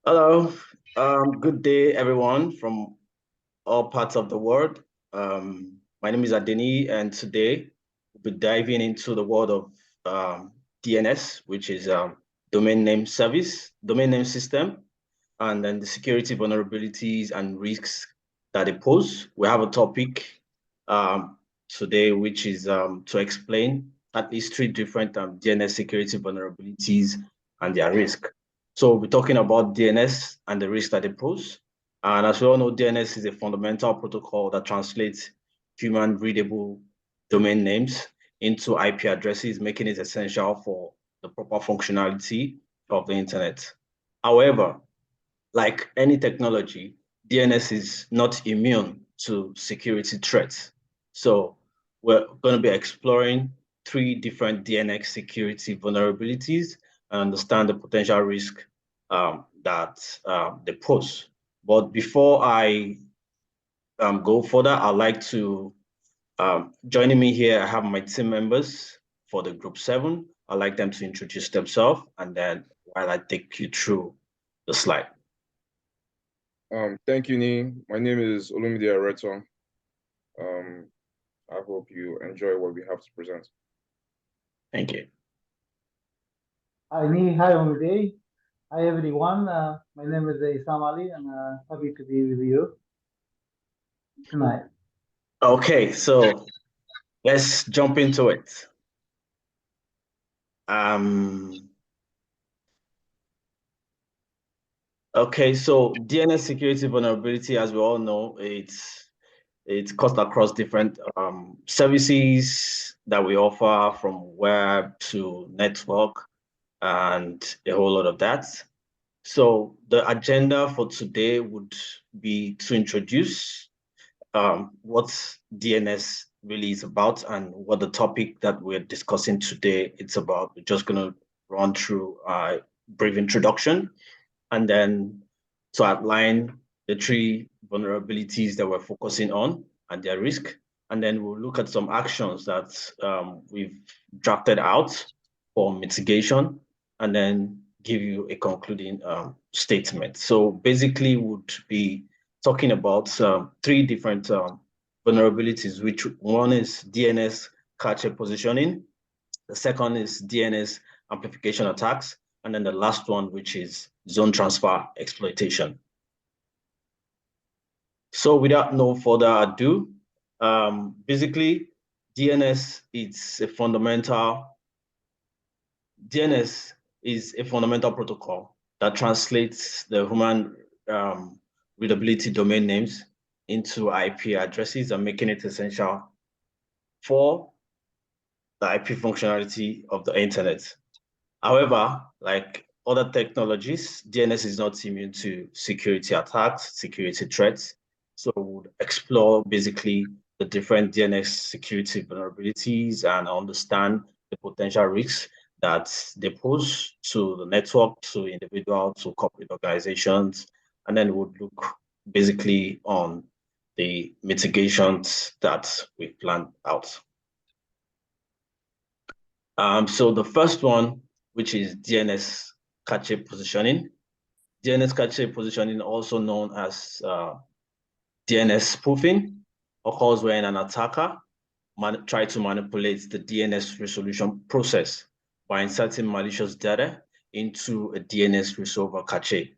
Hello, good day, everyone from all parts of the world. My name is Adeniyi, and today we'll be diving into the world of DNS, which is domain name system, and then the security vulnerabilities and risks that it pose. We have a topic um, today, which is to explain at least three different DNS security vulnerabilities and their risk. So we're talking about DNS and the risk that it pose. And as we all know, DNS is a fundamental protocol that translates human readable domain names into IP addresses, making it essential for the proper functionality of the internet. However, like any technology, DNS is not immune to security threats. So we're going to be exploring three different DNS security vulnerabilities and understand the potential risk that they pose. But before I go further, I'd like to, joining me here, I have my team members for the group 7. I'd like them to introduce themselves and then while I take you through the slide. Thank you, Ni. My name is Olumide Eretan. I hope you enjoy what we have to present. Thank you. Hi, Olumide. Hi, everyone. My name is Essam Alli, and happy to be with you tonight. Okay, so let's jump into it. Okay, so DNS security vulnerability, as we all know, it's caused across different services that we offer, from web to network and a whole lot of that. So the agenda for today would be to introduce what DNS really is about and what the topic that we're discussing today it's about. We're just going to run through a brief introduction and then to outline the three vulnerabilities that we're focusing on and their risk. And then we'll look at some actions that we've drafted out for mitigation and then give you a concluding statement. So basically would be talking about three different vulnerabilities, which one is DNS cache positioning, the second is DNS amplification attacks, and then the last one, which is zone transfer exploitation. So without no further ado, basically DNS is a fundamental protocol that translates the human readability domain names into IP addresses and making it essential for the IP functionality of the internet. However, like other technologies, DNS is not immune to security attacks, security threats. So we'll explore basically the different DNS security vulnerabilities and understand the potential risks that they pose to the network, to individuals, to corporate organizations, and then we'll look basically on the mitigations that we've planned out. So the first one, which is DNS cache positioning. DNS cache positioning, also known as DNS spoofing, occurs when an attacker tries to manipulate the DNS resolution process by inserting malicious data into a DNS resolver cache.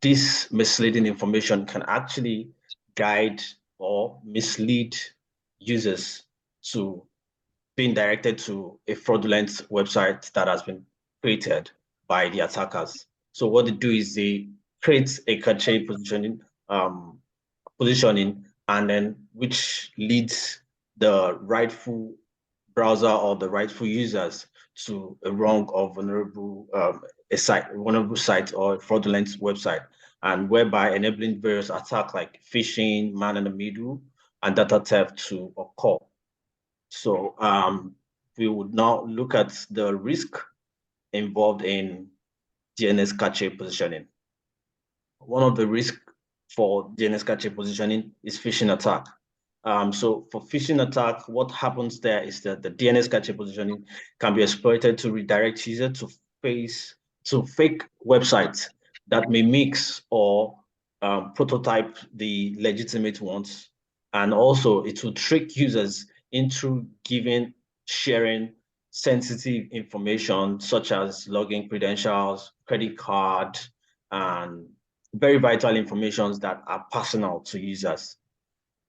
This misleading information can actually guide or mislead users to being directed to a fraudulent website that has been created by the attackers. So what they do is they create a cache positioning, and then which leads the rightful browser or the rightful users to a wrong or vulnerable site or a fraudulent website, and whereby enabling various attacks like phishing, man in the middle, and data theft to occur. So we would now look at the risk involved in DNS cache positioning. One of the risks for DNS cache positioning is phishing attack. So for phishing attack, what happens there is that the DNS cache positioning can be exploited to redirect users to fake websites that may mix or prototype the legitimate ones. And also it will trick users into sharing sensitive information such as login credentials, credit card, and very vital information that are personal to users.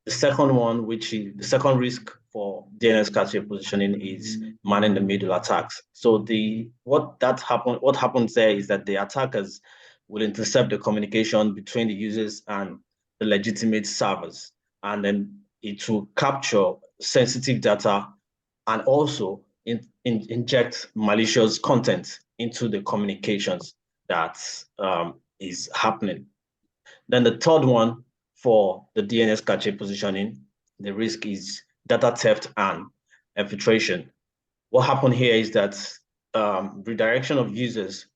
The second one, which is the second risk for DNS cache positioning, is man-in-the-middle attacks. So what happens there is that the attackers will intercept the communication between the users and the legitimate servers, and then it will capture sensitive data and also inject malicious content into the communications that is happening. Then the third one for the DNS cache positioning, the risk is data theft and infiltration. What happened here is that redirection of users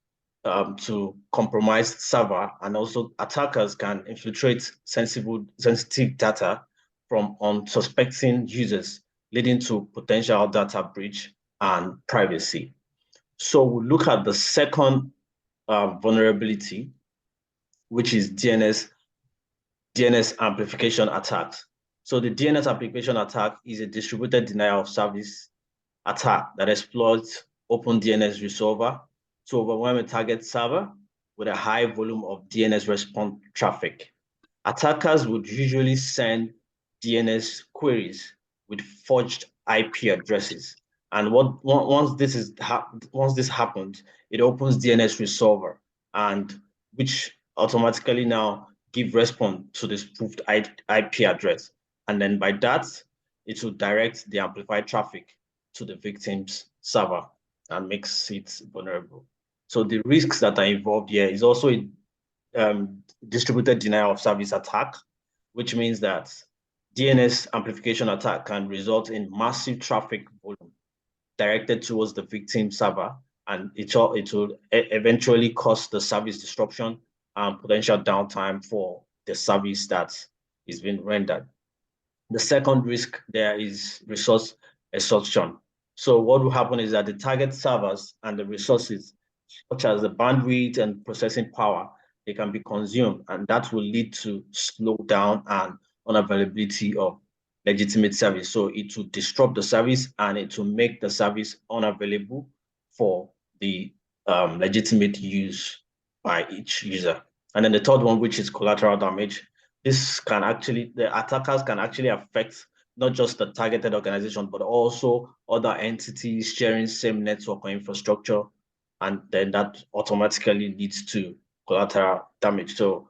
to compromised server, and also attackers can infiltrate sensitive data from unsuspecting users, leading to potential data breach and privacy. So we look at the second vulnerability, which is DNS amplification attacks. So the DNS amplification attack is a distributed denial of service attack that exploits open DNS resolver to overwhelm a target server with a high volume of DNS response traffic. Attackers would usually send DNS queries with forged IP addresses. And once this happens, it opens DNS resolver, and which automatically now give response to this spoofed IP address. And then by that, it will direct the amplified traffic to the victim's server and makes it vulnerable. So the risks that are involved here is also a distributed denial of service attack, which means that DNS amplification attack can result in massive traffic volume directed towards the victim server, and it will eventually cause the service disruption and potential downtime for the service that is being rendered. The second risk there is resource exhaustion. So what will happen is that the target servers and the resources, such as the bandwidth and processing power, they can be consumed, and that will lead to slowdown and unavailability of legitimate service. So it will disrupt the service, and it will make the service unavailable for the legitimate use by each user. And then the third one, which is collateral damage. The attackers can actually affect not just the targeted organization, but also other entities sharing same network or infrastructure. And then that automatically leads to collateral damage. So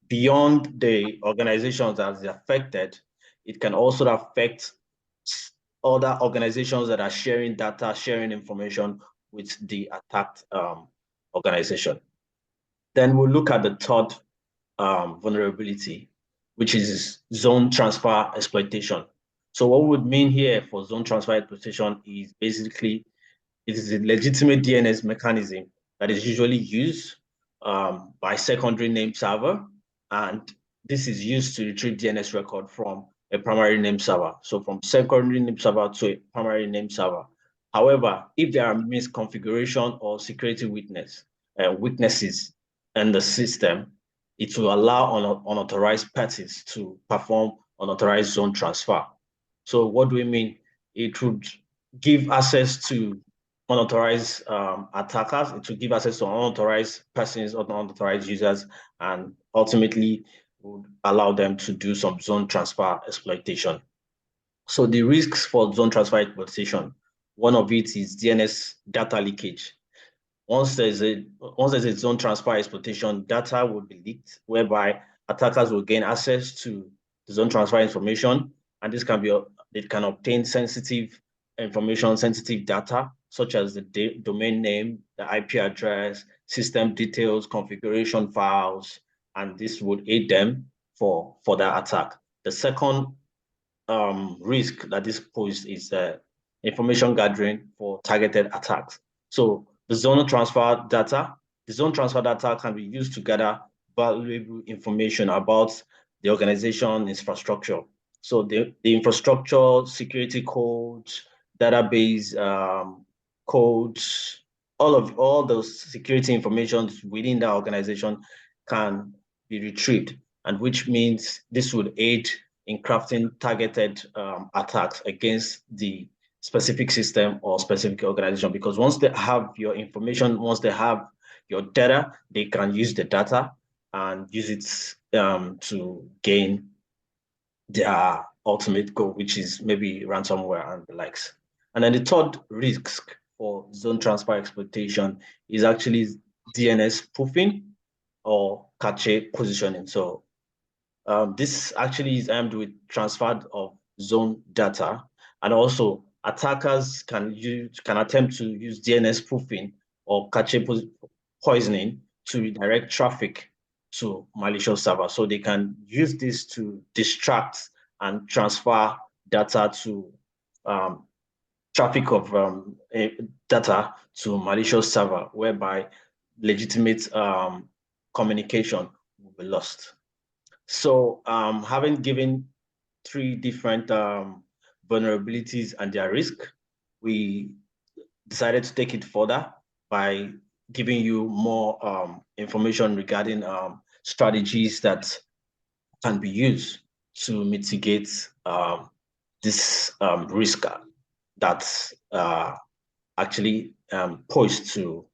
beyond the organizations that are affected, it can also affect other organizations that are sharing data, sharing information with the attacked organization. Then we'll look at the third vulnerability, which is zone transfer exploitation. So what we would mean here for zone transfer exploitation is basically it is a legitimate DNS mechanism that is usually used by secondary name server, and this is used to retrieve DNS record from a primary name server. So from secondary name server to a primary name server. However, if there are misconfiguration or security weaknesses in the system, it will allow unauthorized parties to perform unauthorized zone transfer. So what do we mean? It would give access to unauthorized attackers. It will give access to unauthorized persons or unauthorized users, and ultimately would allow them to do some zone transfer exploitation. So the risks for zone transfer exploitation, one of it is DNS data leakage. Once there's a zone transfer exploitation, data will be leaked, whereby attackers will gain access to the zone transfer information, and it can obtain sensitive information, sensitive data, such as the domain name, the IP address, system details, configuration files, and this would aid them for that attack. The second risk that this poses is information gathering for targeted attacks. So the zone transfer data can be used to gather valuable information about the organization infrastructure. So the infrastructure, security codes, database codes, all those security information within the organization can be retrieved, and which means this would aid in crafting targeted attacks against the specific system or specific organization. Because once they have your information, once they have your data, they can use the data and use it to gain their ultimate goal, which is maybe ransomware and the likes. And then the third risk for zone transfer exploitation is actually DNS spoofing or cache positioning. So this actually is aimed with transfer of zone data, and also attackers can attempt to use DNS spoofing or cache poisoning to redirect traffic to malicious servers. So they can use this to distract and transfer data to traffic of data to malicious server, whereby legitimate communication will be lost. So having given three different vulnerabilities and their risk, we decided to take it further by giving you more information regarding strategies that can be used to mitigate this risk that's actually posed to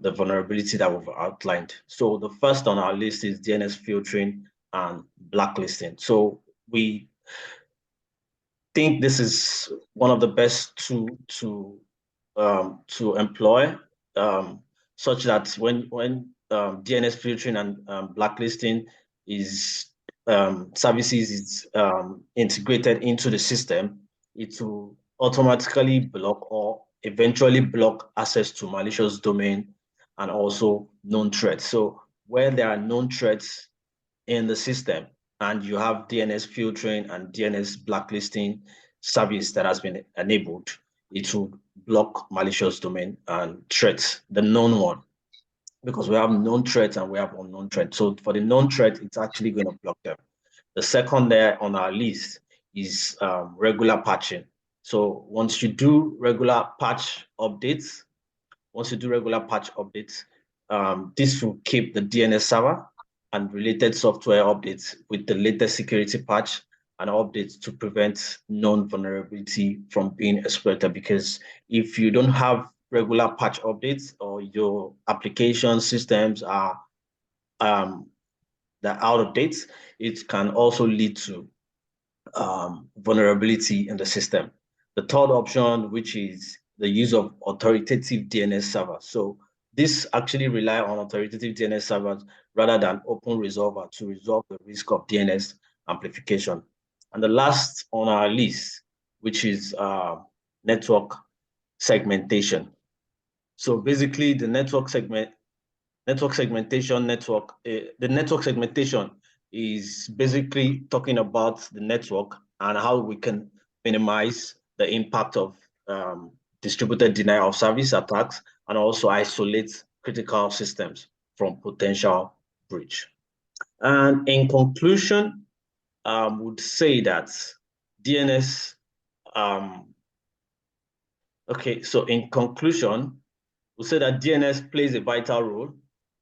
the vulnerability that we've outlined. So the first on our list is DNS filtering and blacklisting. So we think this is one of the best to employ, such that when DNS filtering and blacklisting is services is integrated into the system, it will automatically block or eventually block access to malicious domain and also known threats. So where there are known threats in the system and you have DNS filtering and DNS blacklisting service that has been enabled, it will block malicious domain and threats, the known one, because we have known threats and we have unknown threats. So for the known threat, it's actually going to block them. The second there on our list is regular patching. So once you do regular patch updates, this will keep the DNS server and related software updates with the latest security patch and updates to prevent known vulnerability from being exploited. Because if you don't have regular patch updates or your application systems are they're out of date, it can also lead to vulnerability in the system. The third option, which is the use of authoritative DNS servers. So this actually rely on authoritative DNS servers rather than open resolver to resolve the risk of DNS amplification. And the last on our list, which is network segmentation. So basically the network segmentation is basically talking about the network and how we can minimize the impact of distributed denial of service attacks and also isolate critical systems from potential breach. And in conclusion, would say that DNS, so in conclusion, we'll say that DNS plays a vital role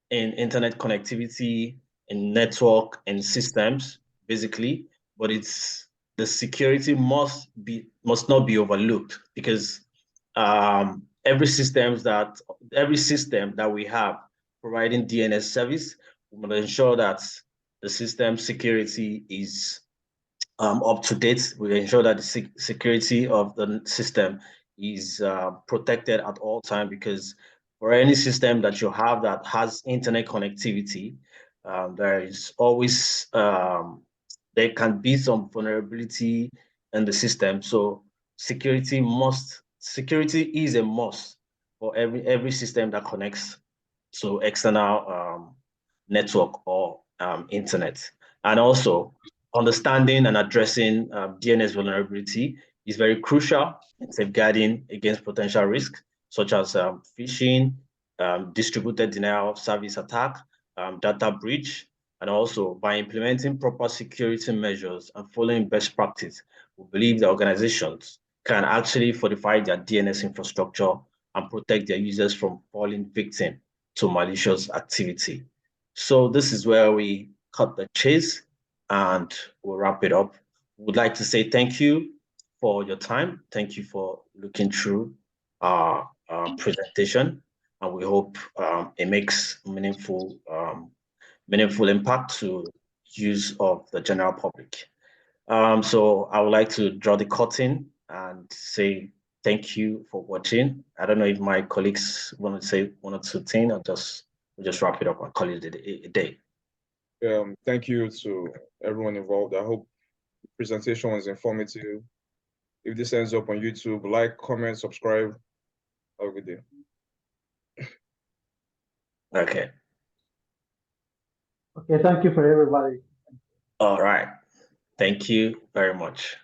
in internet connectivity, in network and systems, basically, but the security must not be overlooked, because every system that we have providing DNS service, we must ensure that the system security is up to date. We ensure that the security of the system is protected at all time, because for any system that you have that has internet connectivity, there is always there can be some vulnerability in the system. So security is a must for every system that connects to external network or internet. And also understanding and addressing DNS vulnerability is very crucial in safeguarding against potential risks such as phishing, distributed denial of service attack, data breach, and also by implementing proper security measures and following best practice, we believe the organizations can actually fortify their DNS infrastructure and protect their users from falling victim to malicious activity. So this is where we cut the chase and we'll wrap it up. Would like to say thank you for your time. Thank you for looking through our presentation, and we hope it makes meaningful impact to use of the general public. So I would like to draw the curtain and say thank you for watching. I don't know if my colleagues want to say one or two things, or we'll just wrap it up and call it a day. Thank you to everyone involved. I hope the presentation was informative. If this ends up on YouTube, like, comment, subscribe. Have a good day. Okay. Okay, thank you for everybody. All right. Thank you very much.